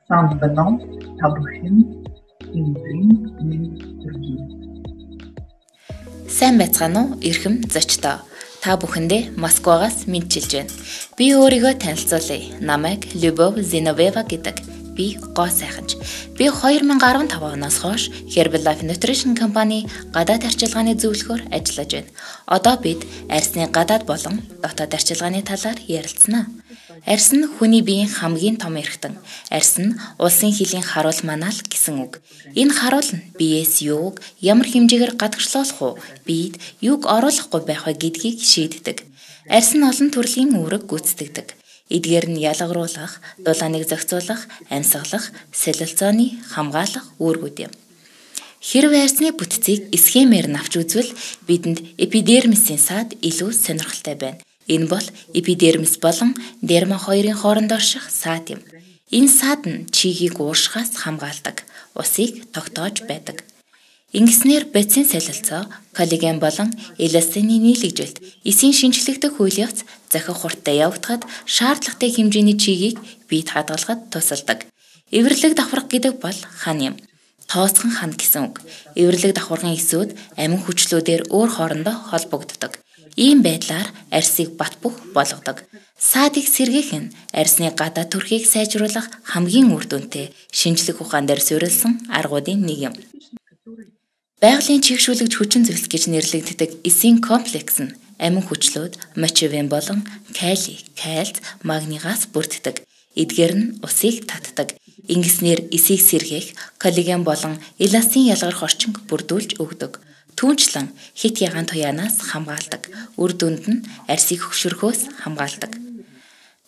Самбанон тавхин имдрин нэмтэргий. Сайн байцгаана уу? Эрхэм зочдоо. Та бүхэндээ Москвагаас мэдчилж байна. Би өөрийгөө танилцуулъя. Намайг Любов Зиновьева гэдэг. Би гоо сайханч. Би 2015 оноос хойш Herbalife Nutrition компани гадаад арчилгааны зөвлөхөөр ажиллаж байна. Одоо бид арьсны гадаад болон дотоод арчилгааны талаар ярилцсанаа. Арьс нь хүний биеийн хамгийн том эрхтэн. Арьс нь улсын хилийн харуул манаал гэсэн үг. Энэ харуул нь биеэс юуг ямар хэмжээгээр гадагшлуулах уу, биед юуг оруулахгүй байх вэ гэдгийг шийддэг. Арьс нь олон төрлийн үүрэг гүйцэтгэдэг. Эдгээр нь ялгаруулах, дулааныг зохицуулах, амьсгалах, солилцооны хамгаалах үүргүүд юм. Хэрвээ арьсны бүтцийг схемээр навч үзвэл бидэнд эпидермисийн саад илүү сонирхолтой байна. Энэ бол эпидермис болон дерма хоёрын хооронд орших саад юм. Энэ саад нь чигийг ууршихаас хамгаалдаг, усыг тогтоож байдаг. Ингэснээр бодисын солилцоо, коллаген болон эластины нийлэгжилт, эсийн шинжлэхдэх үйл явц захих хурдтай явагдахад шаардлагатай хэмжээний чигийг биед хадгалахад тусалдаг. Эвэрлэг давхарга гэдэг бол хан юм. Тооцхон хан гэсэн үг. Эвэрлэг давхаргын эсүүд амин хүчлүүдээр өөр хоорондоо холбогддог. Ийм байдлаар арьсыг бат бөх болгодог. Саадыг сэргээх нь арьсны гадаа төрхийг сайжруулах хамгийн үр дүнтэй шинжлэх ухаан дээр суурилсан аргуудын нэг юм. Байгалийн чигшүүлэгч хүчин зүйлс гэж нэрлэгддэг эсийн комплекс нь амин хүчлүүд мочивен болон кали, кальц, магнигаас бүрддэг. Эдгээр нь усыг татдаг. Ингэснээр эсийг сэргээх, коллаген болон эластин ялгарх орчинг бүрдүүлж өгдөг. Түүнчлэн хит ягаан туяанаас хамгаалдаг. Үр дүнд нь арьсыг хөгшөрөхөөс хамгаалдаг.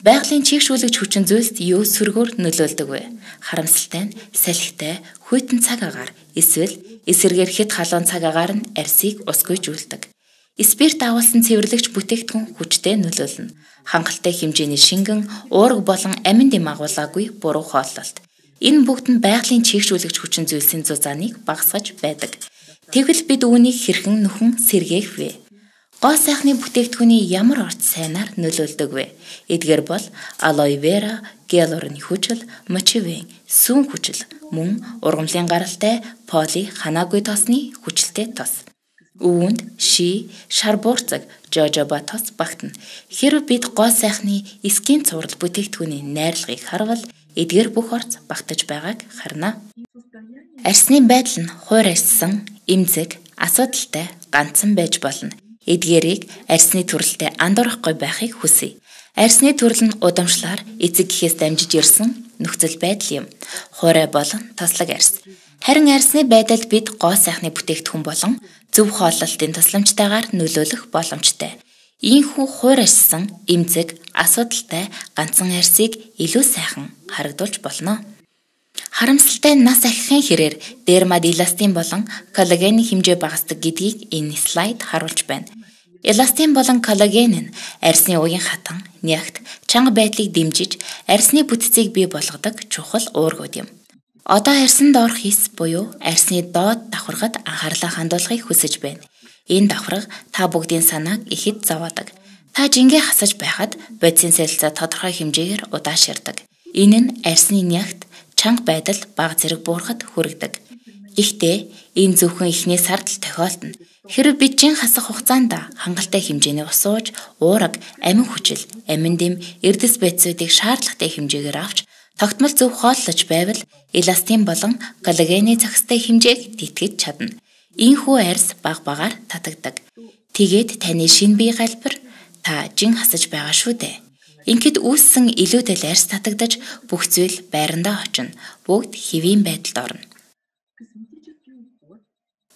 Байгалийн чигшүүлэгч хүчин зүйлс юу сөргөөр нөлөөлдөг вэ? Харамсалтай нь салхитай, хүйтэн цаг агаар эсвэл эсэргээр хит халуун цаг агаар нь арьсыг усгүйжүүлдэг. Спирт агуулсан цэвэрлэгч бүтээгдэхүүн хүчтэй нөлөөлнө. Хангалттай хэмжээний шингэн, уурга болон амин дэм агуулаагүй буруу хооллолт. Энэ бүгд нь байгалийн чигшүүлэгч хүчин зүйлсийн зузааныг багасгаж байдаг. Тэгвэл бид үүнийг хэрхэн нөхөн сэргээх вэ? Гоо сайхны бүтээгдэхүүний ямар орц сайнаар нөлөөлдөг вэ? Эдгээр бол алоэ вера, гиалурны хүчил, мочивен, сүүн хүчил, мөн ургамлын гаралтай поли ханаагүй тосны хүчилтэй тос. Үүнд ши, шар буурцаг, жожоба тос багтана. Хэрэв бид гоо сайхны эскийн цуврал бүтээгдэхүүний найрлагыг харвал эдгээр бүх орц багтаж байгааг харна. Арьсны байдал нь хуур арьссан, эмзэг, асуудалтай ганцхан байж болно. Эдгээрийг арьсны төрөлтэй андуурахгүй байхыг хүсье. Арьсны төрөл нь удамшлаар эцэг гэхээс дамжиж ирсэн нөхцөл байдал юм. Хуурай болон тослог арьс. Харин арьсны байдалд бид гоо сайхны бүтээгдэхүүн болон зөв хооллолтын тусламжтайгаар нөлөөлөх боломжтой. Ийхүү хуур арьссан, эмзэг, асуудалтай ганцхан арьсыг илүү сайхан харагдуулж болно. Харамсалтай нас ахихын хэрээр дермад эластин болон коллагены хэмжээ багасдаг гэдгийг энэ слайд харуулж байна. Эластин болон коллаген нь арьсны уян хатан, нягт, чанга байдлыг дэмжиж арьсны бүтцийг бий болгодог чухал уургууд юм. Одоо арьсанд орох хис буюу арьсны доод давхаргад анхаарлаа хандуулахыг хүсэж байна. Энэ давхарга та бүгдийн санааг ихэд зовоодог. Та жингээ хасаж байхад бодисын солилцоо тодорхой хэмжээгээр удааширдаг. Энэ нь арьсны нягт, чанга байдал бага зэрэг буурахад хүргэдэг. Гэхдээ энэ зөвхөн эхний сард л тохиолдно. Хэрэв бид жин хасах хугацаанд хангалттай хэмжээний ус ууж, уурга, амин хүчил, амин дэм, эрдэс бодисуудыг шаардлагатай хэмжээгээр авч тогтмол зөв хооллож байвал эластин болон коллагены зохистой хэмжээг тэтгэж чадна. Ийхүү арьс баг багаар татагдаг. Тэгээд таны шинэ бие галбир та жин хасаж байгаа шүү дээ. Ингээд үүссэн илүүдэл арьс татагдаж бүх зүйл байрандаа очино. Бүгд хэвийн байдалд орно.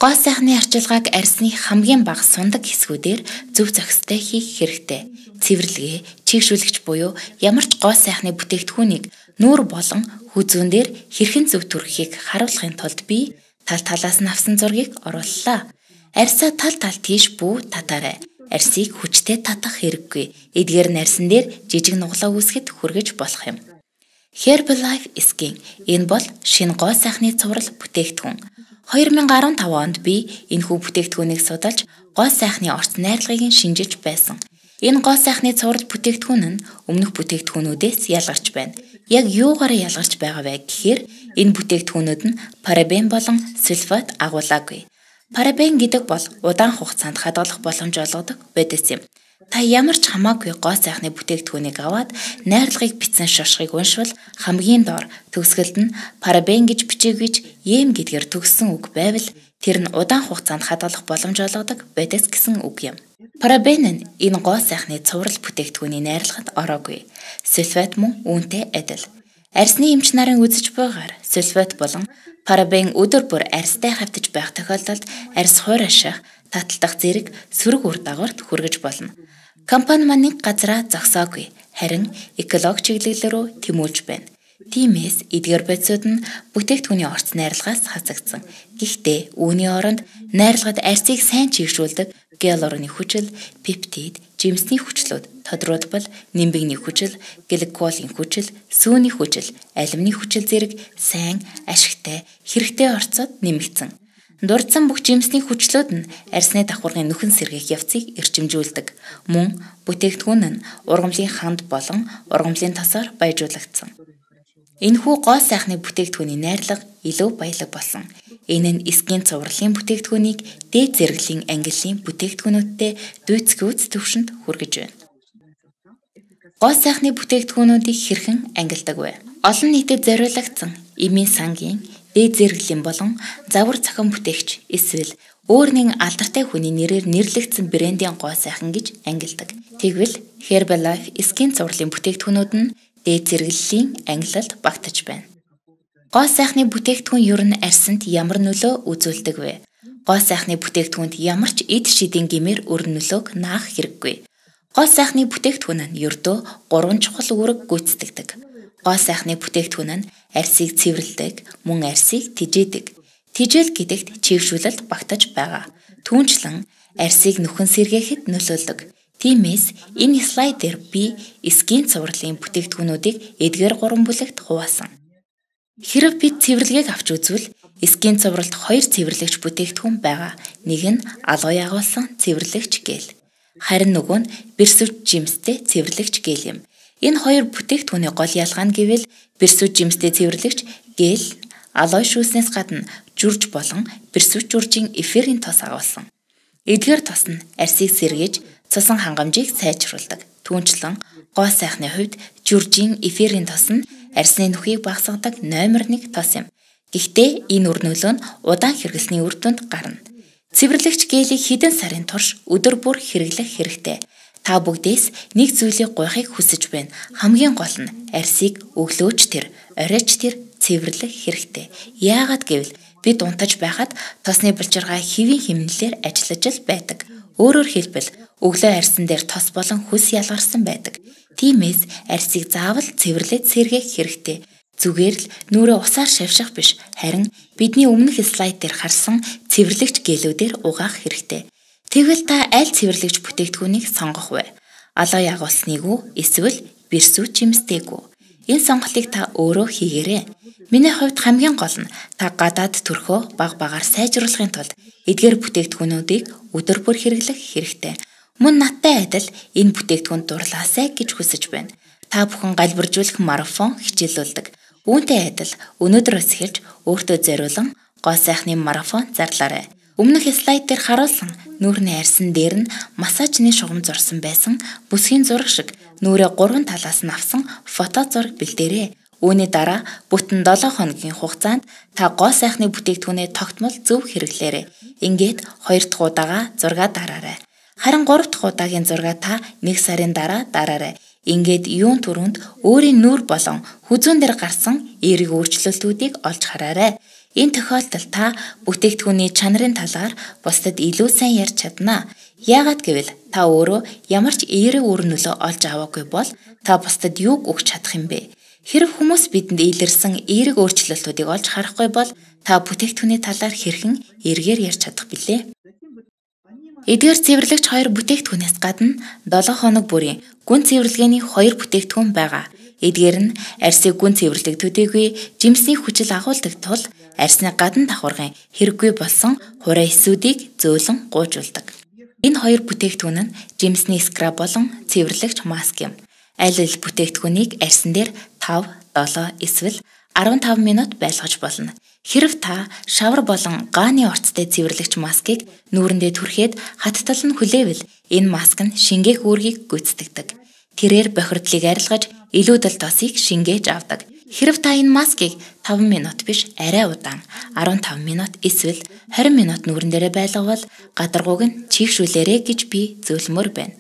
Гоо сайхны арчилгааг арьсны хамгийн бага сундаг хэсгүүдээр зөв зохистой хийх хэрэгтэй. Цэвэрлэгээ, чигшүүлэгч буюу ямар ч гоо сайхны бүтээгдэхүүнийг нүүр болон хүзүүн дээр хэрхэн зөв төрөхийг харуулахын тулд би тал талаас нь авсан зургийг орууллаа. Арьсаа тал тал тийш бүү татаарай. Арьсыг хүчтэй татах хэрэггүй. Эдгээр нь арьсан дээр жижиг нуглаа үүсгэхэд хүргэж болох юм. Herbalife Skin энэ бол шинэ гоо сайхны цуврал бүтээгдэхүүн. 2015 онд би энэхүү бүтээгдэхүүнийг судалж гоо сайхны орц найрлагыг шинжиж байсан. Энэ гоо сайхны цуврал бүтээгдэхүүн нь өмнөх бүтээгдэхүүнүүдээс ялгарч байна. Яг юугаараа ялгарч байгаа вэ гэхээр энэ бүтээгдэхүүнүүд нь парабен болон сульфат агуулаагүй. Парабен гэдэг бол удаан хугацаанд хадгалах боломж олгодог бодис юм. Та ямар ч хамаагүй гоо сайхны бүтээгдэхүүнийг аваад найрлагыг бичсэн шошгыг уншвал хамгийн доор төгсгөлд нь парабен гэж бичээгүй эм гэдгээр төгссөн үг байвал тэр нь удаан хугацаанд хадгалах боломж олгодог бодис гэсэн үг юм. Парабен нь энэ гоо сайхны цуврал бүтээгдэхүүний найрлагад ороогүй. Сульфат мөн үүнтэй адил. Арсны эмч нарын үзэж байгаагаар сульфат болон парабен өдөр бүр арстай хавтаж байх тохиолдолд арс хуурайших, таталдах зэрэг сөрөг үр дагаварт хүргэж болно. Компани маань нэг газараа зогсоогүй, харин эколог чиглэл рүү тэмүүлж байна. Тиймээс эдгээр бодисууд нь бүтээгдэхүүний орц найрлагаас хасагдсан. Гэхдээ үүний оронд найрлагад арсыг сайн чийгшүүлдэг гиалуроны хүчил, пептид, жимсний хүчлүүд, тодруулбал нимбигний хүчил, гликолын хүчил, сүүний хүчил, алюмины хүчил зэрэг сайн, ашигтай, хэрэгтэй орцод нэмэгдсэн. Дурдсан бүх жимсний хүчлүүд нь арсны давхаргын нүхэн сэргийх явцыг эрчимжүүлдэг. Мөн бүтээгдэхүүн нь ургамлын ханд болон ургамлын тосоор баяжуулагдсан. Энэхүү гоо сайхны бүтээгдэхүүний найрлага илүү баялаг болсон. Энэ нь эсгийн цувралын бүтээгдэхүүнийг дээд зэрэглэлийн ангиллын бүтээгдэхүүнүүдтэй дүйцэхүйц төвшөнд хүргэж байна. Гоо сайхны бүтээгдэхүүнүүдийг хэрхэн ангилдаг вэ? Олон нийтэд зориулагдсан эмийн сангийн дээд зэрэглэлийн болон завар цахим бүтээгч эсвэл өөр нэгэн алдартай хүний нэрээр нэрлэгдсэн брендийн гоо сайхан гэж ангилдаг. Тэгвэл Herbalife эсгийн цувралын бүтээгдэхүүнүүд нь дээд зэрэглэлийн ангилалд багтаж байна. Гоо сайхны бүтээгдэхүүн ер нь арсанд ямар нөлөө үзүүлдэг вэ? Гоо сайхны бүтээгдэхүүнд ямар ч эд шидийн гэмээр өр нөлөөг наах хэрэггүй. Гоо сайхны бүтээгдэхүүн нь ердөө 3 чухал үүрэг гүйцэтгэдэг. Гоо сайхны бүтээгдэхүүн нь арсыг цэвэрлэдэг, мөн арсыг тижээдэг. Тижээл гэдэгт чийгшүүлэлт багтаж байгаа. Түүнчлэн арсыг нүхэн сэргээхэд нөлөөлдөг. Тиймээс энэ слайд дээр би эсгийн цувралын бүтээгдэхүүнүүдийг эдгээр 3 бүлэгт хуваасан. Хэрэв бид цэвэрлэгийг авч үзвэл эсгийн цувралд 2 цэвэрлэгч бүтээгдэхүүн байгаа. Нэг нь алгой агуулсан цэвэрлэгч гэл. Харин нөгөө нь бэрсүж жимстэй цэвэрлэгч гэл юм. Энэ хоёр бүтээгдэхүүний гол ялгаа нь гэвэл бэрсүж жимстэй цэвэрлэгч гэл алой шүүснээс гадна журж болон бэрсүж журжийн эфирийн тос агуулсан. Эдгээр тос нь арсыг сэргээж цусан хангамжийг сайжруулдаг. Түүнчлэн гоо сайхны хувьд журжийн эфирийн тос нь арсны нүхийг багасгадаг номер 1 тос юм. Гэхдээ энэ үр нөлөө нь удаан хэрэглэсний үр дүнд гарна. Цэвэрлэгч гелийг хэдэн сарын турш өдөр бүр хэрэглэх хэрэгтэй. Та бүгдээс нэг зүйлийг гуйхыг хүсэж байна. Хамгийн гол нь арсыг өглөөч тэр, оройч тэр цэвэрлэх хэрэгтэй. Яагаад гэвэл бид унтаж байхад тосны булчиргаа хэвийн хэмнэлээр ажиллаж л байдаг. Өөрөөр хэлбэл өглөө арсан дээр тос болон хүс ялгарсан байдаг. Тиймээс арсыг заавал цэвэрлээд сэргээх хэрэгтэй. Зүгээр л нүрээ усаар шавших биш, харин бидний өмнөх слайд дээр харсан цэвэрлэгч гелүүдээр угаах хэрэгтэй. Тэгвэл та аль цэвэрлэгч бүтээгдэхүүнийг сонгох вэ? Алой агуулсныг уу, эсвэл бэрсүү жимстэйг үү? Энэ сонголтыг та өөрөө хийгээрэй. Миний хувьд хамгийн гол нь та гадаад төрхөө баг багаар сайжруулахын тулд эдгээр бүтээгдэхүүнүүдийг өдөр бүр хэрэглэх хэрэгтэй. Мөн надтай адил энэ бүтээгдэхүүнд дурлаасай гэж хүсэж байна. Та бүхэн галбиржуулах марафон хичээлүүлдэг. Үүнтэй адил өнөөдрөөс эхэлж өөртөө зориулан гоо сайхны марафон зарлаарай. Өмнөх слайд дээр харуулсан нүүрний арсан дээр нь массажны шугам зурсан байсан бүсгийн зураг шиг нүрээ 3 талаас нь авсан фото зураг бэлдээрэй. Үүний дараа бүтэн 7 хоногийн хугацаанд та гоо сайхны бүтээгдэхүүнээ тогтмол зөв хэрэглээрэй. Ингээд 2 дахь удаага зураг дараарай. Харин 3 дахь удаагийн зураг та 1 сарын дараа дараарай. Ингээд юун түрүүнд өөрийн нүур болон хүзүүн дээр гарсан эерэг өөрчлөлтүүдийг олж хараарай. Энэ тохиолдолд та бүтээгдэхүүний чанарын талаар бусдад илүү сайн ярьж чадна. Яагаад гэвэл та өөрөө ямар ч эерэг үр нөлөө олж аваагүй бол та бусдад юуг өгч чадах юм бэ? Хэрэв хүмүүс бидэнд илэрсэн эерэг өөрчлөлтүүдийг олж харахгүй бол та бүтээгдэхүүний талаар хэрхэн эргээр ярьж чадах билээ? Эдгээр цэвэрлэгч 2 бүтээгдэхүүнээс гадна 7 хоног бүрийн гүн цэвэрлэгээний 2 бүтээгдэхүүн байгаа. Эдгээр нь арсыг гүн цэвэрлэг төдийгүй жимсний хүчил агуулдаг тул арсны гадна давхаргын хэрэггүй болсон хураа эсүүдийг зөөлөн гуйжуулдаг. Энэ 2 бүтээгдэхүүн нь жимсний скраб болон цэвэрлэгч маск юм. Аль аль бүтээгдэхүүнийг арсан дээр 5, 7 эсвэл 15 минут байлгаж болно. Хэрэв та шавар болон гааны орцтой цэвэрлэгч маскыг нүүрэндээ түрхээд хаттал нь хүлээвэл энэ маск нь шингээх үүргийг гүйцэтгэдэг. Тэрээр бохирдлыг арилгаж илүүдэл тосыг шингээж авдаг. Хэрэв та энэ маскыг 5 минут биш арай удаан 15 минут эсвэл 20 минут нүүрэн дээрээ байлгавал гадаргууг нь чийгшүүлээрэ гэж би зөвлөмөр байна.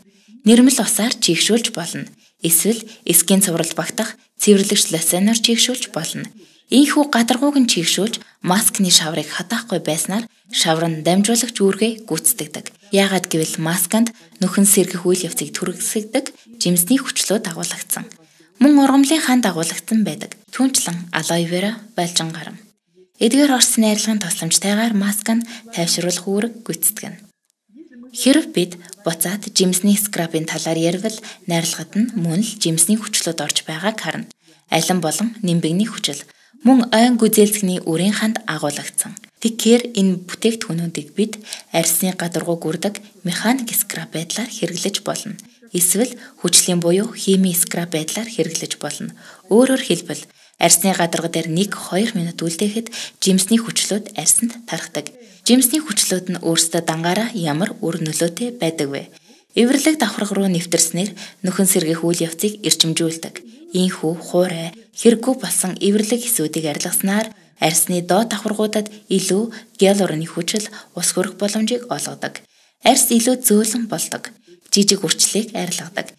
Нэрмэл усаар чийгшүүлж болно. Эсвэл эскийн цуврал багтах цэвэрлэгч лосьоноор чийгшүүлж болно. Ийхүү гадаргууг нь чийгшүүлж маскны шаврыг хатаахгүй байснаар шавар нь дамжуулагч үүргээ гүйцэтгэдэг. Яагаад гэвэл масканд нөхөн сэргэх үйл явцыг түргэсгдэг жимсний хүчлүүд агуулгдсан. Мөн ургамлын ханд агуулгдсан байдаг. Түүнчлэн алоэ вера байлжин гарам. Эдгээр орсны арилгын тусламжтайгаар маск нь тайвшруулах үүрэг гүйцэтгэнэ. Хэрэв бид буцаад жимсний скрабын талаар ярил найрлагад нь мөн л жимсний хүчлүүд орж байгааг харна. Алин болон нимбэгний хүчил мөн ойн гүзээлцгний үрийн ханд агуулгдсан. Тэгэхээр энэ бүтээгдэхүүнүүдийг бид арьсны гадаргуу гүрдэг механик скраб байдлаар хэрэглэж болно. Эсвэл хүчлийн буюу хими скраб байдлаар хэрэглэж болно. Өөрөөр хэлбэл арьсны гадарга дээр 1-2 минут үлдээхэд жимсний хүчлүүд арьсанд тархдаг. Жимсний хүчлүүд нь өөрсдөө дангаараа ямар үр нөлөөтэй байдаг вэ? Эвэрлэг давхарга руу нэвтэрснээр нөхөн сэргэх үйл явцыг эрчимжүүлдэг. Ийхүү хуурай хэрэггүй болсон эвэрлэг хэсүүдийг арилгаснаар арьсны доод давхаргуудад илүү гиалурны хүчил ус хөрөх боломжийг олгодог. Арьс илүү зөөлөн болдог. Жижиг үрчлийг арилгадаг.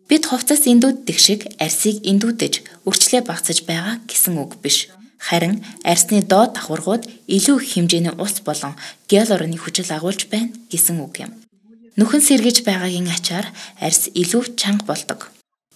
Бид хувцас эндүүддэг шиг арьсыг эндүүдэж үрчлээ багцаж байгаа гэсэн үг биш. Харин арьсны доод давхаргууд илүү их хэмжээний ус болон гиалурны хүчил агуулж байна гэсэн үг юм. Нөхөн сэргэж байгаагийн ачаар арьс илүү чанга болдог.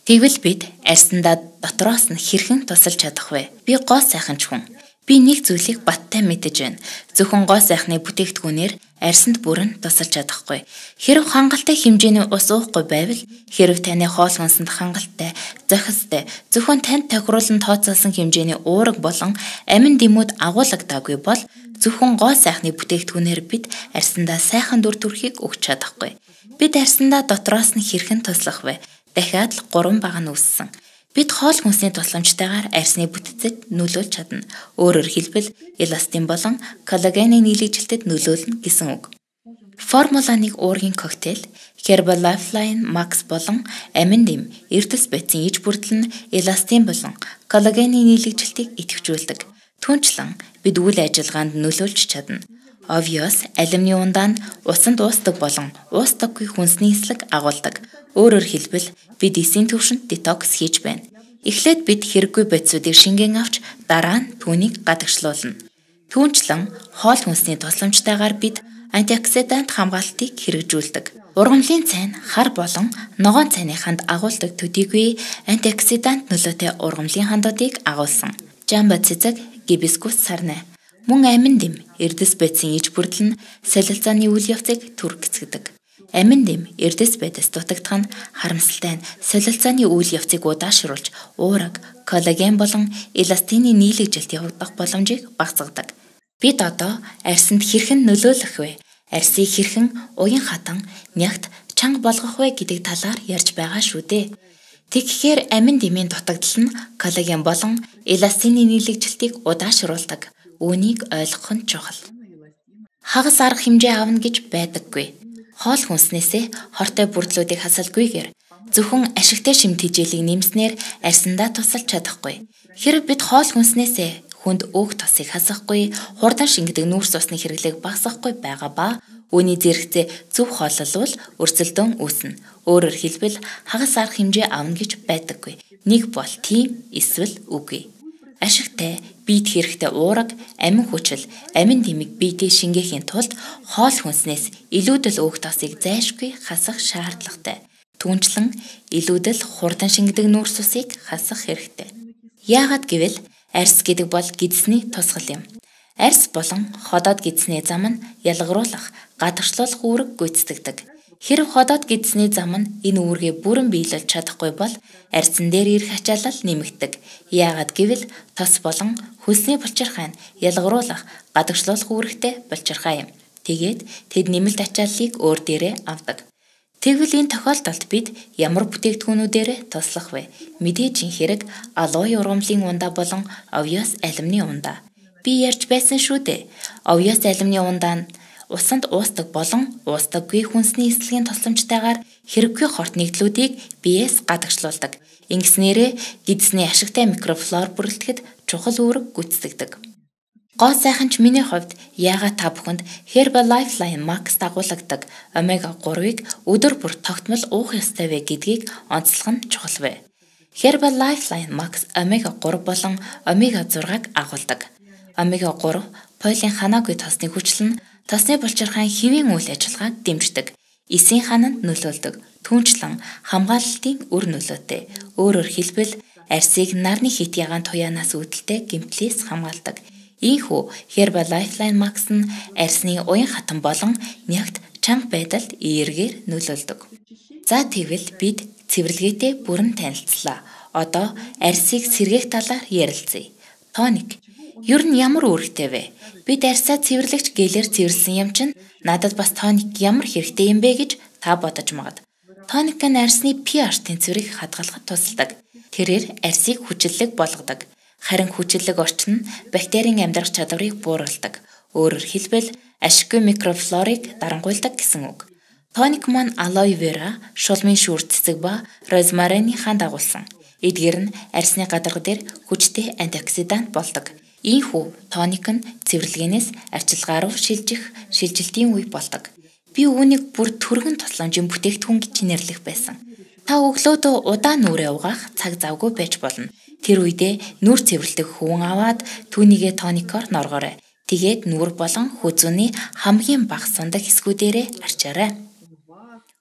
Тэгвэл бид арьсандаа дотроос нь хэрхэн тусалж чадах вэ? Би гоо сайхан ч хүн. Би нэг зүйлийг баттай мэдэж байна. Зөвхөн гоо сайхны бүтээгдэхүүнээр арьсанд бүрэн тусалж чадахгүй. Хэрэв хангалттай хэмжээний ус уухгүй байвал хэрэв таны хоол хүнсэнд хангалттай, зохистой, зөвхөн танд тохируулан тооцоолсон хэмжээний уураг болон амин дэмүүд агуулгадаагүй бол зөвхөн гоо сайхны бүтээгдэхүүнээр бид арьсандаа сайхан дүр төрхийг өгч чадахгүй. Бид арьсандаа дотроос нь хэрхэн туслах вэ? Дахиад л 3 баг нь үүссэн. Бид хоол хүнсний тусламжтайгаар арьсны бүтцэд нөлөөлж чадна. Өөрөөр хэлбэл эластин болон коллагены нийлэгжилтэд нөлөөлнө гэсэн үг. Формула 1 уургийн коктейл, Herbalife Max болон амин дэм, эрдэс байцын иж бүрдэл нь эластин болон коллагены нийлэгжилтийг идэвхжүүлдэг. Түүнчлэн бид үйл ажиллагаанд нөлөөлж чадна. Obvious алюминий ундаа усанд уусдаг болон уустдаггүй хүнсний эслэг агуулдаг. Өөрөөр хэлбэл бид эсийн төвшөнд детокс хийж байна. Эхлээд бид хэрэггүй бодисуудыг шингэн авч дараа нь түүнийг гадагшлуулна. Түүнчлэн хоол хүнсний тусламжтайгаар бид антиоксидант хамгаалтыг хэрэгжүүлдэг. Ургамлын цайн хар болон ногоон цайны ханд агуулдаг төдийгүй антиоксидант нөлөөтэй ургамлын хандуудыг агуулсан. Жамба цэцэг, гибискус сарнай. Мөн амин дэм, эрдэс байцын иж бүрдэл нь солилцооны үйл явцыг түргэцдэг. Амин дэм эрдэс байдас дутагдах нь харамсалтай нь солилцооны үйл явцыг удаашруулж уураг, коллаген болон эластины нийлэгжилт явагдах боломжийг багасгадаг. Бид одоо арьсанд хэрхэн нөлөөлөх вэ? Арьсыг хэрхэн уян хатан, нягт, чанга болгох вэ гэдэг талаар ярьж байгаа шүү дээ. Тэгэхээр амин дэмийн дутагдал нь коллаген болон эластины нийлэгжилтийг удаашруулдаг. Үүнийг ойлгох нь чухал. Хагас арга хэмжээ авна гэж байдаггүй. Хоол хүнснээсээ хортой бүрдлүүдийг хасалгүйгээр зөвхөн ашигтай шимт хижээлийг нэмснээр арьсандаа тусалж чадахгүй. Хэрэв бид хоол хүнснээсээ хүнд өөх тосыг хасахгүй, хурдан шингэдэг нүүрс усны хэрэглээг багасгахгүй байгаа ба үүний зэрэгцээ зөв хооллолвол өрсөлдөөн үүснэ. Өөрөөр хэлбэл хагас арга хэмжээ авна гэж байдаггүй. Нэг бол тийм эсвэл үгүй. Ашигтай биед хэрэгтэй уураг, амин хүчил, амин дэмэг биедээ шингээхийн тулд хоол хүнснээс илүүдэл өөх тосыг зайлшгүй хасах шаардлагатай. Түүнчлэн илүүдэл хурдан шингэдэг нүүрс усыг хасах хэрэгтэй. Яагаад гэвэл арьс гэдэг бол гидсний тусгал юм. Арьс болон ходоод гидсний зам нь ялгаруулах, гадагшлуулах үүрэг гүйцэтгэдэг. Хэрэв ходоод гидсний зам нь энэ үүргээ бүрэн биелүүлж чадахгүй бол арьсан дээр ирэх ачаалал нэмэгдэг. Яагаад гэвэл тос болон хөлсний булчирхай нь ялгаруулах, гадагшлуулах үүрэгтэй булчирхай юм. Тэгээд тэд нэмэлт ачааллыг өөр дээрээ авдаг. Тэгвэл энэ тохиолдолд бид ямар бүтээгдэхүүнүүдээр туслах вэ? Мэдээж энэ хэрэг алоэ ургамлын ундаа болон овёс алюминий ундаа. Би ярьж байсан шүү дээ. Овёс алюминий ундаа нь усанд уусдаг болон уустдаггүй хүнсний эслэгийн тусламжтайгаар хэрэггүй хорт нэгдлүүдийг биеэс гадагшлуулдаг. Ингэснээрээ гидсний ашигтай микрофлора бүрэлдэхэд чухал үүрэг гүйцэтгэдэг. Гоо сайхан ч миний хувьд яагаад та бүхэнд Herbal Lifeline Max дагуулдаг омега 3-ыг өдөр бүр тогтмол уух ёстой вэ гэдгийг онцлох нь чухал вэ. Herbal Lifeline Max омега 3 болон омега 6-г агуулдаг. Омега 3 пойлын ханаагүй тосны хүчил нь тосны булчирхайн хэвийн үйл ажиллагааг дэмждэг. Эсийн хананд нөлөөлдөг. Түүнчлэн хамгаалалтын үр нөлөөтэй. Өөрөөр хэлбэл арсыг нарны хит ягаан туяанаас үүдэлтэй гэмтлээс хамгаалдаг. Ийхүү Herbal Lifeline Max нь арсны уян хатан болон нягт чанга байдалд эергээр нөлөөлдөг. За тэгвэл бид цэвэрлэгээтэй бүрэн танилцлаа. Одоо арсыг сэргээх талаар ярилцъя. Тоник. Ер нь ямар үүрэгтэй вэ? Бид арсаа цэвэрлэгч гелээр цэвэрлсэн юм чинь надад бас тоник ямар хэрэгтэй юм бэ гэж та бодож магад. Тоник нь арсны pH тэнцвэрийг хадгалахад тусалдаг. Тэрээр арсыг хүчиллэг болгодог. Харин хүчиллэг орчин нь бактерийн амьдрах чадварыг бууруулдаг. Өөрөөр хэлбэл ашиггүй микрофлорыг дарангуйлдаг гэсэн үг. Тоник маань алоэ вера, шулмын шүүр цэцэг ба розмариныхаа дагуулсан. Эдгээр нь арсны гадарга дээр хүчтэй антиоксидант болдог. Ийхүү тоник нь цэвэрлэгээнээс арчилгаа руу шилжилтийн үе болдог. Би үүнийг бүр түргэн тусламжийн бүтээгдэхүүн гэж нэрлэх байсан. Та өглөөдөө удаан нүрээ угаах цаг завгүй байж болно. Тэр үедээ нүур цэвэрлэх хөвөн аваад түүнийгээ тоникоор норгоорой. Тэгээд нүур болон хүзүүний хамгийн бага сундаг хэсгүүдээрээ арчаарай.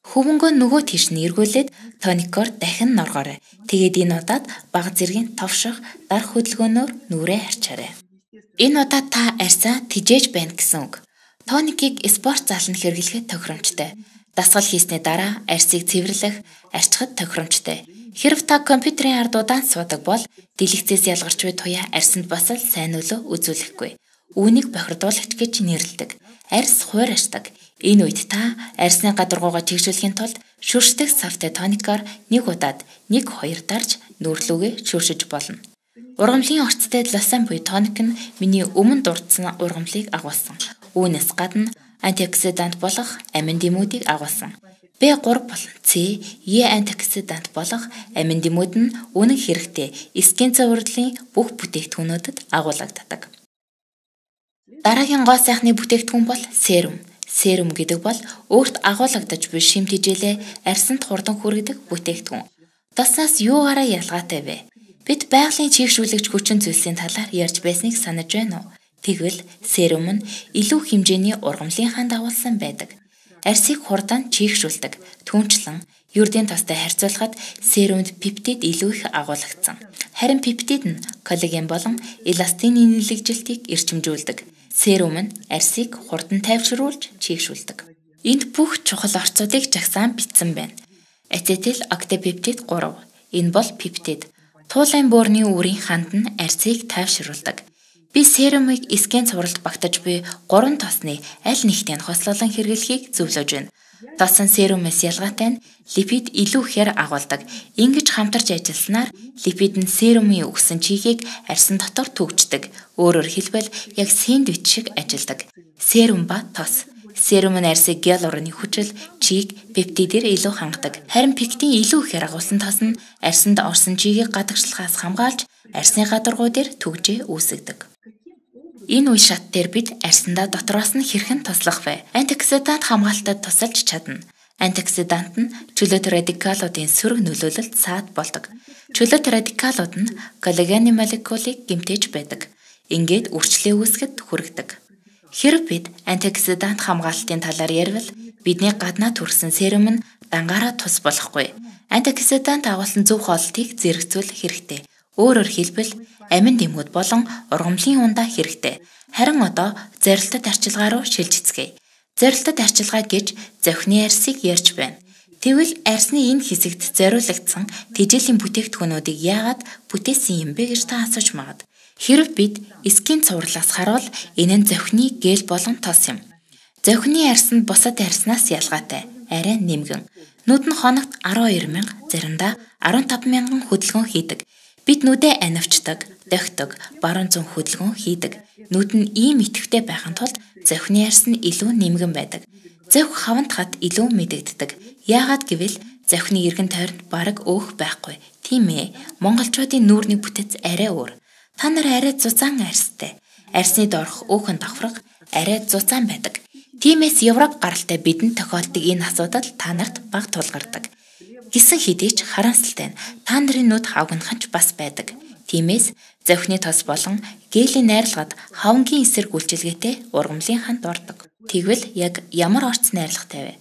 Хөвөнгөө нөгөө тийш нь эргүүлээд тоникоор дахин норгоорой. Тэгээд энэ удаад бага зэргийн товших дарах хөдөлгөөнөөр нүрээ арчаарай. Энэ удаад та арсаа тижээж байна гэсэн үг. Тоникийг спорт заланд хэрэглэхэд тохиромжтой. Дасгал хийсний дараа арсыг цэвэрлэх, арчхад тохиромжтой. Хэрэв та компьютерийн ард удаан суудаг бол дэлгэцээс ялгарч буй туяа арсанд бас л сайн нөлөө үзүүлэхгүй. Үүнийг бохирдуулагч гэж нэрлэдэг. Арс хуур арчдаг. Энэ үед та арсны гадаргуугаа чигшүүлэхийн тулд шүршдэг савтай тоникоор нэг удаад 1-2 дарж нүрлүүгээ шүршиж болно. Ургамлын орцтой лосан буй тоник нь миний өмнө дурдсан ургамлыг агуулсан. Үүнээс гадна антиоксидант болох амин дэмүүдийг агуулсан. B3 болон C, E антиоксидант болох амин дэмүүд нь үнэн хэрэгтэй эскин цувралын бүх бүтээгдэхүүнүүдэд агуулдаг. Дараагийн гоо сайхны бүтээгдэхүүн бол серум. Серум гэдэг бол өөрт агуулгадаж буй шимт хижээлээ арсанд хурдан хүргэдэг бүтээгдэхүүн. Доснаас юугаараа ялгаатай вэ? Бид байгалийн чийгшүүлэгч хүчин зүйлсийн талаар ярьж байсныг санаж байна уу? Тэгвэл серум нь илүү хэмжээний ургамлынхаа дагуулсан байдаг. Арсыг хурдан чийгшүүлдэг. Түүнчлэн юрдийн тостой харьцуулахад серумд пептид илүү их агуулгдсан. Харин пептид нь коллаген болон эластины нэлэгжилтийг эрчимжүүлдэг. Серум нь арсыг хурдан тайвшруулж чийгшүүлдэг. Энд бүх чухал орцуудыг жагсаан бичсэн байна. Ацетил октопептид 3. Энэ бол пептид. Туулайн бөөрийн үрийн ханд нь арсыг тайвшруулдаг. Би серумыг эскин цувралд багтаж буй 3 тосны аль нэгтийн хослолон хэрэглэхийг зөвлөж байна. Тосон серумээс ялгаатай нь липид илүү ихээр агуулдаг. Ингэж хамтарч ажилласнаар липид нь серумын өгсөн чигийг арсан дотор түгждэг. Өөрөөр хэлбэл яг сэндвич шиг ажилдаг. Серум ба тос. Серум нь арсыг гел урны хүчил, чийг, пептидээр илүү хангадаг. Харин пектин илүү ихээр агуулсан тос нь арсанд орсон чигийг гадагшлахаас хамгаалж арсны гадаргуу дээр түгжээ үүсгдэг. Энэ үе шат дээр бид арсандаа дотроос нь хэрхэн туслах вэ? Антиоксидант хамгаалтад тусалж чадна. Антиоксидант нь чөлөөт радикалуудын сөрөг нөлөөлөлд саад болдог. Чөлөөт радикалууд нь коллагены молекулыг гэмтэж байдаг. Ингээд үрчлээ үүсгэхэд хүргэдэг. Хэрэв бид антиоксидант хамгаалтын талаар ярил бидний гаднаа төрсэн серум нь дангаараа тус болохгүй. Антиоксидант агуулсан зөв хоолтыг зэрэгцүүлэх хэрэгтэй. Өөрөөр хэлбэл амин дэмүүд болон ургамлын ундаа хэрэгтэй. Харин одоо зорилттой арчилгаа руу шилжицгээе. Зорилттой арчилгаа гэж зохины арсыг ярьж байна. Тэгвэл арсны энэ хэсэгт зориулагдсан тэжээлийн бүтээгдэхүүнүүдийг яагаад бүтээсэн юм бэ гэж та асууж магад. Хэрэв бид эскин цувралаас харуул энэ нь зохины гел болон тос юм. Зохины арс нь бусад арснаас ялгаатай, арай нэмгэн. Нүд нь хоногт 12,000, заримдаа 15,000 хөдөлгөөн хийдэг. Бид нүдээ анивчдаг, дохидог, баруун зүүн хөдөлгөөн хийдэг. Нүд нь ийм идэвхтэй байхын тулд зохины арьс нь илүү нэмгэн байдаг. Зохи хавант хат илүү мэдэгддэг. Яагаад гэвэл зохины эргэн тойронд бараг өөх байхгүй. Тийм ээ. Монголчуудын нүүрний бүтэц арай өөр. Та нар арай зузаан арьстай. Арьсны доорх өөхөн давхраг арай зузаан байдаг. Тиймээс Европ гаралтай бидэнд тохиолдог энэ асуудал та нарт бага тулгардаг. Гэсэн хэдий ч харамсалтай нь та нарын нүд хавгнахч бас байдаг. Тиймээс зохины тос болон гелийн найрлагад хавангийн эсрэг үйлчилгээтэй ургамлын ханд ордог. Тэгвэл яг ямар орц найрлагатай вэ?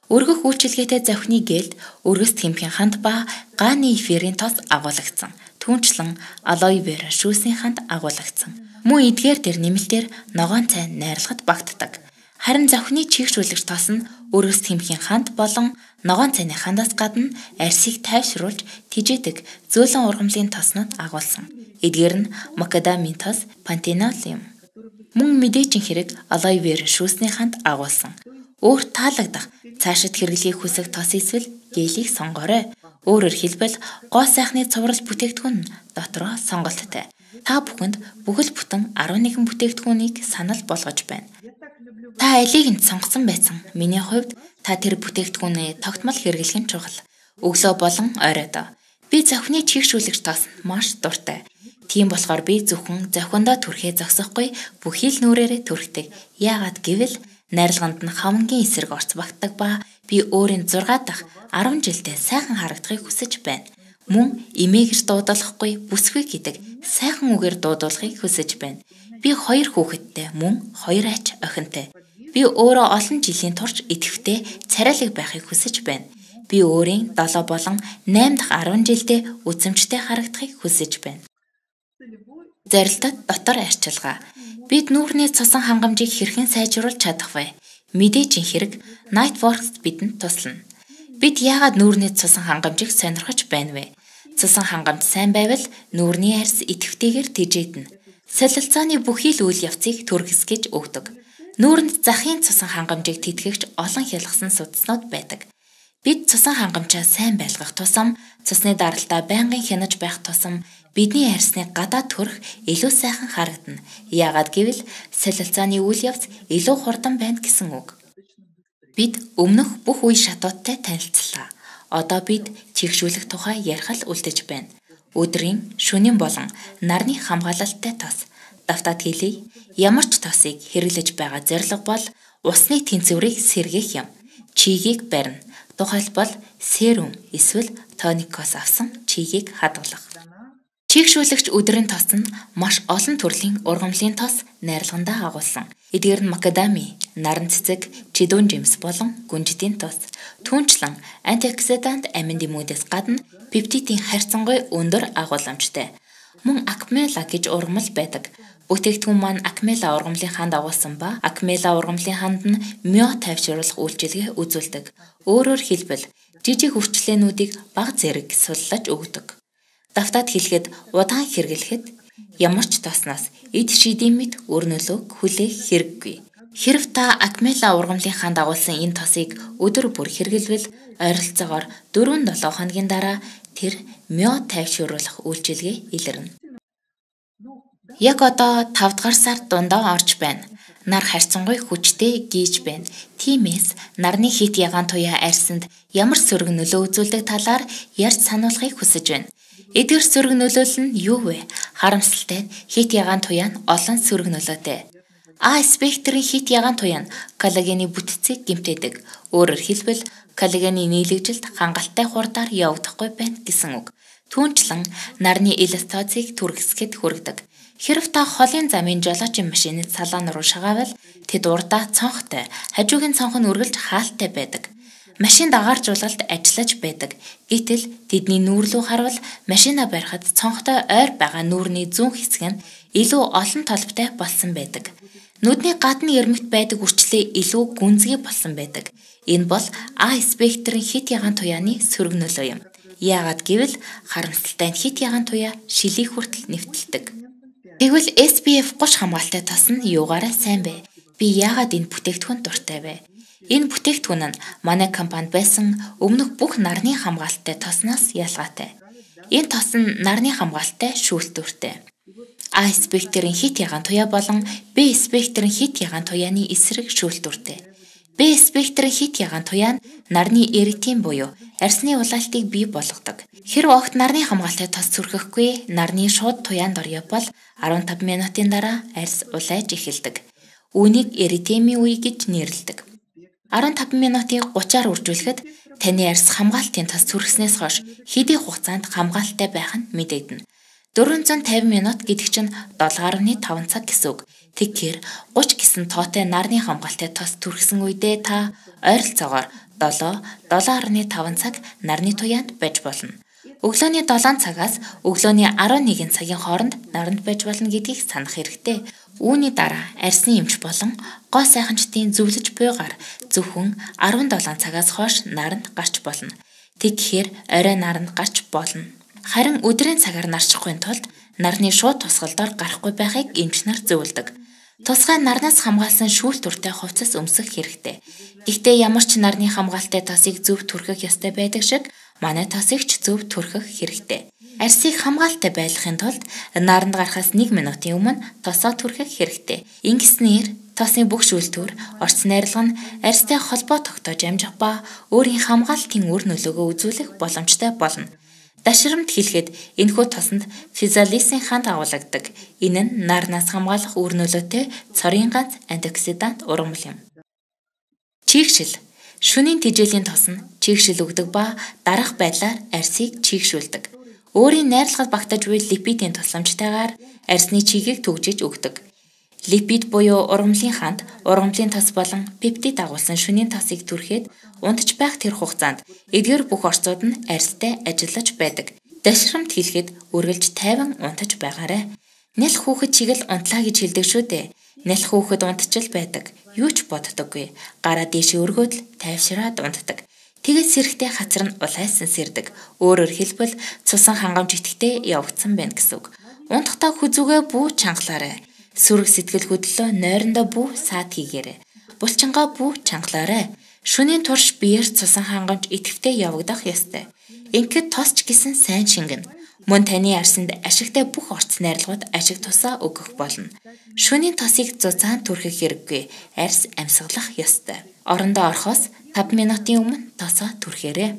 Өргөх үйлчилгээтэй зохины гээлд өргөс тэмхийн ханд ба гааны эфирийн тос агуулгдсан. Түүнчлэн алоэ вера шүүсийн ханд агуулгдсан. Мөн эдгээр тэр нэмэлтээр ногоон цай найрлагад багтдаг. Харин зохины чигшүүлэгч тос нь өргөс тэмхийн ханд болон ногоон цайны хандаас гадна арьсыг тайвшруулж тижээдэг зөөлөн ургамлын тоснууд агуулсан. Эдгээр нь макадамийн тос, пантенол юм. Мөн мэдээжин хэрэг алоэ вера шүүсний ханд агуулсан. Өөр таалагдах цаашид хэрэглэхийг хүсэх тос эсвэл гелийг сонгоорой. Өөрөөр хэлбэл гоо сайхны цуврал бүтээгдэхүүн нь дотроо сонголттой. Та бүхэнд бүхэл бүтэн 11 бүтээгдэхүүнийг санал болгож байна. Та алийг нь сонгосон байсан. Миний хувьд та тэр бүтээгдэхүүнээ тогтмол хэрэглэх нь чухал. Өглөө болон оройдоо. Би зохины чигшүүлэгч тос маш дуртай. Тийм болохоор би зөвхөн зохиндоо түрхээ зогсохгүй бүхий л нүрээрээ түрхдэг. Яагаад гэвэл найрлаганд нь хавангийн эсрэг орц багтдаг ба би өөрийн 6 дахь 10 жилдээ сайхан харагдахыг хүсэж байна. Мөн эмээгч дуудуулахгүй бүсгүй гэдэг сайхан үгээр дуудуулахыг хүсэж байна. Би 2 хүүхэдтэй мөн 2 ач охинтой. Би өөрөө олон жилийн турш идэвхтэй царайлаг байхыг хүсэж байна. Би өөрийн 7 болон 8 дахь 10 жилдээ үзэмжтэй харагдахыг хүсэж байна. Зарилтад дотор арчилгаа. Бид нүүрний цусан хангамжийг хэрхэн сайжруулж чадах вэ? Мэдээж хэрэг Nightworks бидэнд туслана. Бид яагаад нүүрний цусан хангамжийг сонирхож байна вэ? Цусан хангамж сайн байвал нүүрний арьс идэвхтэйгээр тижээднэ. Солилцооны бүхий л үйл явцыг түргэсгэж өгдөг. Нүүрэнд захын цусан хангамжийг тэтгэгч олон хялгсан судалснууд байдаг. Бид цусан хангамжаа сайн байлгах тусам цусны даралтаа байнгын хянаж байх тусам бидний арьсны гадаад төрх илүү сайхан харагдана. Яагаад гэвэл солилцооны үйл явц илүү хурдан байна гэсэн үг. Бид өмнөх бүх үе шатуудтай танилцлаа. Одоо бид чигшүүлэх тухай ярих л үлдэж байна. Өдрийн, шөнийн болон нарны хамгаалалттай тос. Давтаад хэлье, ямар ч тосыг хэрэглэж байгаа зорилго бол усны тэнцвэрийг сэргээх юм. Чигийг барина. Тухайлбал серум эсвэл тоникоос авсан чигийг хадгалах. Чигшүүлэгч өдрийн тос нь маш олон төрлийн ургамлын тос найрлагандаа агуулсан. Эдгээр нь макадами, наран цэцэг, чидүүн жимс болон гүнжидийн тос. Түүнчлэн антиоксидант амин дэмүүдээс гадна пептидийн харьцангуй өндөр агууламжтай. Мөн акмела гэж ургамал байдаг. Бүтээгдэхүүн маань акмела ургамлын ханд агуулсан ба акмела ургамлын ханд нь мио тайвшруулах үйлчилгээ үзүүлдэг. Өөрөөр хэлбэл жижиг хүрчлээнүүдийг бага зэрэг суллаж өгдөг. Давтаад хэлэхэд удаан хэрэглэхэд ямар ч тоснаас эд шидийн мэт өрнөлөөг хүлээх хэрэггүй. Хэрв та акмела ургамлын ханд агуулсан энэ тосыг өдөр бүр хэрэглэвэл ойролцоогоор 4-7 хоногийн дараа тэр мио тайвшруулах үйлчилгээ илэрнэ. Яг одоо 5 дугаар сар дундаа орж байна. Нар харьцангуй хүчтэй гийж байна. Тиймээс нарны хит ягаан туяа арьсанд ямар сөрөг нөлөө үзүүлдэг талаар ярьж сануулахыг хүсэж байна. Эдгээр сөрөг нөлөөлөл нь юу вэ? Харамсалтай нь хит ягаан туяа нь олон сөрөг нөлөөтэй. А спектрийн хит ягаан туяа нь коллагены бүтцийг гэмтээдэг. Өөрөөр хэлбэл коллагены нийлэгжилт хангалттай хурдаар явагдахгүй байна гэсэн үг. Түүнчлэн нарны эластацийг түргэсгэд хүргэдэг. Хэрв та холын замын жолоочийн машины салаан руу шагаавал тэд урдаа цонхтой, хажуугийн цонх нь үргэлж хаалттай байдаг. Машин дагааржуулалт ажиллаж байдаг. Гэтэл тэдний нүүр рүү харвал машина барихад цонхтой ойр байгаа нүүрний зүүн хэсэг нь илүү олон толбтой болсон байдаг. Нүдний гадны эрмэгт байдаг үрчлээ илүү гүнзгий болсон байдаг. Энэ бол А спектрийн хит ягаан туяаны сөрөг нөлөө юм. Яагаад гэвэл харамсалтай нь хит ягаан туяа шилийг хүртэл нэвтэлдэг. Тэгвэл SPF 30 хамгаалтай тос нь юугаараа сайн бэ? Би яагаад энэ бүтээгдэхүүн дуртай вэ? Энэ бүтээгдэхүүн нь манай компанид байсан өмнөх бүх нарны хамгаалалттай тосноос ялгаатай. Энэ тос нь нарны хамгаалалттай шүүлтүүртэй. А спектрийн хит ягаан туяа болон Б спектрийн хит ягаан туяаны эсрэг шүүлтүүртэй. Б спектрийн хит ягаан туяа нь нарны эритм буюу арсны улаалтыг бий болгодог. Хэрэв огт нарны хамгаалалттай тос сүрхэхгүй нарны шууд туяанд орё бол 15 минутын дараа арс улайж эхэлдэг. Үүнийг эритмийн үе гэж нэрлэдэг. 15 минутыг 30-аар үржүүлэхэд таны арс хамгаалтын тос сүрхснээс хойш хэдий хугацаанд хамгаалалттай байх нь мэдэгдэнэ. 450 минут гэдэг чинь 7.5 цаг гэсэн үг. Тэгэхээр 30 гэсэн тоотой нарны хамгаалалттай тос түрхсэн үедээ та ойролцоогоор 7.5 цаг нарны туяанд байж болно. Өглөөний 7 цагаас өглөөний 11 цагийн хооронд наранд байж болно гэдгийг санах хэрэгтэй. Үүний дараа арсны эмч болон гоо сайханчдын зөвлөж буйгаар зөвхөн 17 цагаас хойш наранд гарч болно. Тэгэхээр орой наранд гарч болно. Харин өдрийн цагаар нарчихгүй тулд нарны шууд тусгалдаар гарахгүй байхыг эмч нар зөвлөдөг. Тусгай нарнаас хамгаалсан шүүлтүртэй хувцас өмсөх хэрэгтэй. Гэхдээ ямар ч нарны хамгаалалттай тосыг зөв түрхэх ёстой байдаг шиг манай тосыг ч зөв түрхэх хэрэгтэй. Арсыг хамгаалалттай байлгахын тулд наранд гарахаас 1 минутын өмнө тосоо түрхэх хэрэгтэй. Ингэснээр тосын бүх шүүлтүр, орц найрлага нь арстай холбоо тогтоож амжих ба өөрийн хамгаалалтын үр нөлөөгөө үзүүлэх боломжтой болно. Дашрамт хэлэхэд энэхүү тосонд физалисын ханд агуулдаг. Энэ нь нарнаас хамгаалах үр нөлөөтэй цорын ганц антиоксидант ургамал юм. Чийгшил. Шөнийн тэжээлийн тос нь чийгшил өгдөг ба дараах байдлаар арсыг чийгшүүлдэг. Өөрийн найрлагад багтаж буй липидийн тусламжтайгаар арсны чийгийг төгжиж өгдөг. Липид буюу ургамлын ханд, ургамлын тос болон пептид агуулсан шөнийн тосыг түрхээд унтж байх тэр хугацаанд эдгээр бүх орцууд нь арстай ажиллаж байдаг. Дашрамт хэлэхэд үргэлж тайван унтаж байгаарай. Нялх хүүхэд чиг л унтлаа гэж хэлдэг шүү дээ. Нялх хүүхэд унтчил байдаг. Юу ч боддоггүй. Гараа дээшээ өргөөд л тайвшраад унтдаг. Тэгээд сэрэхтэй хацар нь улайсан сэрдэг. Өөрөөр хэлбэл цусан хангамж итгэхдээ явагдсан байна гэсэн үг. Унтахтаа хүзүүгээ бүү чангалаарай. Сүрэг сэтгэл хөдлөлөө нойрондоо бүү саад хийгээрэй. Булчингаа бүү чангалаарай. Шөнийн турш биеэр цусан хангамж идэвхтэй явагдах ёстой. Ингээд тосч гэсэн сайн шингэн. Мөн таны арсанд ашигтай бүх орц найрлагууд ашиг тусаа өгөх болно. Шөнийн тосыг зузаан түрхэх хэрэггүй. Арс амьсгалах ёстой. Орондоо орохоос 5 минутын өмнө тосоо түрхээрэй.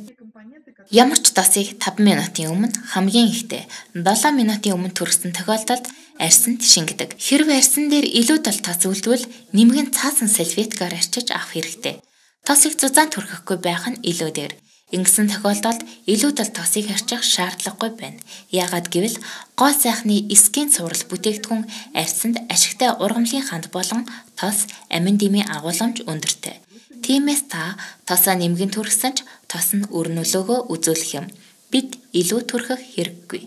Ямар ч тосыг 5 минутын өмнө хамгийн ихдээ 7 минутын өмнө түрхсэн тохиолдолд арсанд шингэдэг. Хэрвээ арсан дээр илүү тал тос үлдвэл нэмгэн цаасан салфеткаар арчиж авах хэрэгтэй. Тосыг зузаан түрхэхгүй байх нь илүү дээр. Ингэсэн тохиолдолд илүү тал тосыг арчих шаардлагагүй байна. Яагаад гэвэл гоо сайхны эсгийн цуврал бүтээгдэхүүн арсанд ашигтай ургамлын ханд болон тос амин дэмийн агуулмж өндөртэй. Тиймээс та тосоо нэмгэн түрхсэн ч тос нь үр нөлөөгөө үзүүлэх юм. Бид илүү түрхэх хэрэггүй.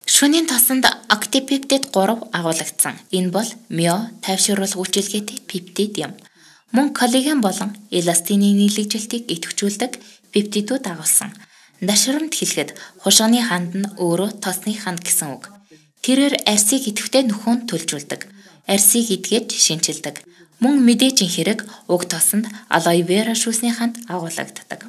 Шөнийн тосонд актипептид 3 агуулгдсан. Энэ бол мио тайвшруулах үйлчилгээтэй пептид юм. Мөн коллаген болон эластины нийлэгжилтийг идэвхжүүлдэг пептидүүд агуулсан. Дашрамт хэлэхэд хушганы ханд нь өөрөө тосны ханд гэсэн үг. Тэрээр арсыг идэвхтэй нөхөнд төлжүүлдэг. Арсыг идгээд шинчилдэг. Мөн мэдээжин хэрэг уг тосонд алоэ вера шүүсний ханд агуулгаддаг.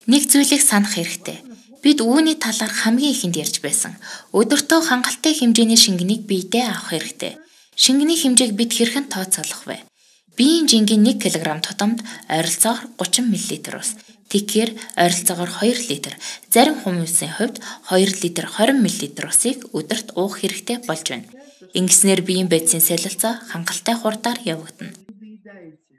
Нэг зүйлийг санах хэрэгтэй. Бид үүний талаар хамгийн ихэнд ярьж байсан. Өдөртөө хангалттай хэмжээний шингэнийг биедээ авах хэрэгтэй. Шингэний хэмжээг бид хэрхэн тооцоолох вэ? Биеийн жингийн 1 кг тутамд ойролцоогоор 30 мл ус. Тэгэхээр ойролцоогоор 2 литр. Зарим хүмүүсийн хувьд 2 литр 20 мл усыг өдөрт уух хэрэгтэй болж байна. Ингэснээр биеийн бодисын солилцоо хангалттай хурдаар явагдана.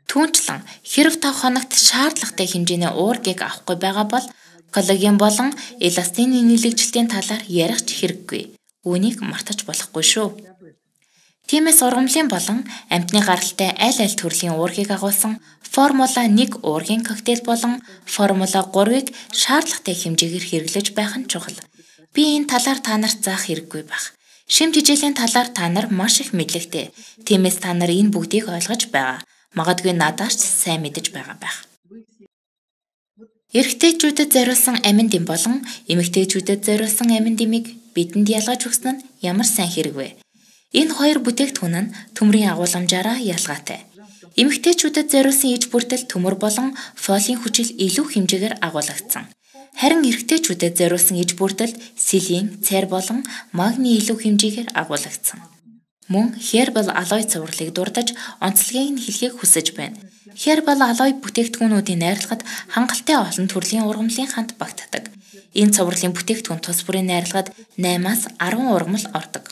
Түүнчлэн хэрэв 5 хоногт шаардлагатай хэмжээний уургийг авахгүй байгаа бол коллаген болон эластины нийлэгжилтийн талаар ярих ч хэрэггүй. Үүнийг мартаж болохгүй шүү. Тиймээс ургамлын болон амьтны гаралтай аль төрлийн уургийг агуулсан формула 1 уургийн коктейл болон формула 3-ыг шаардлагатай хэмжээгээр хэрэглэж байх нь чухал. Би энэ талаар та нарт заах хэрэггүй байх. Шим жижээлийн талаар та нар маш их мэдлэгтэй. Тиймээс та нар энэ бүгдийг ойлгож байгаа. Магадгүй надаас сайн мэдэж байгаа байх. Эрэгтэйчүүдэд зориулсан амин дэм болон эмэгтэйчүүдэд зориулсан амин дэмийг бидэнд ялгаж өгсөн нь ямар сайн хэрэг вэ? Энэ хоёр бүтээгдэхүүн нь төмрийн агуулмжаараа ялгаатай. Эмэгтэйчүүдэд зориулсан иж бүртэл төмөр болон фолийн хүчил илүү хэмжээгээр агуулгдсан. Харин эрэгтэйчүүдэд зориулсан иж бүртэл селен, цайр болон магний илүү хэмжээгээр агуулгдсан. Мөн herbal aloe цувралыг дурдж онцлогийг нь хэлхийг хүсэж байна. Herbal aloe бүтээгдэхүүнүүдийн найрлагад хангалттай олон төрлийн ургамлын хант багтдаг. Энэ цувралын бүтээгдэхүүн тус бүрийн найрлагад 8-аас 10 ургамал ордог.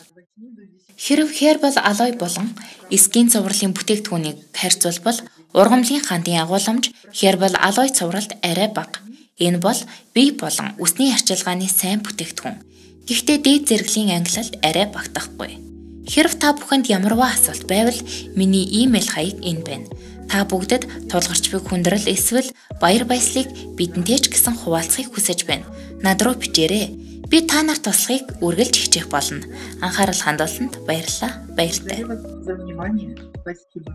Хэрэв herbal aloe болон эсгийн цувралын бүтээгдэхүүнийг харьцуулбал ургамлын хантын агуулмж herbal aloe цувралд арай бага. Энэ бол бие болон үсний арчилгааны сайн бүтээгдэхүүн. Гэхдээ дээд зэрэглэлийн ангиллалд арай багтахгүй. Хэрэв та бүхэнд ямарваа асуулт байвал миний имэйл хаяг энэ байна. Та бүгдэд тулгарч буй хүндрэл эсвэл баяр баясгалыг бидэнтэй ч гэсэн хуваалцахыг хүсэж байна. Над руу бичээрэй. Би та нарт туслахыг үргэлж хичээх болно. Анхаарал хандуулсанд баярлалаа. Баяртай. За внимание. Спасибо.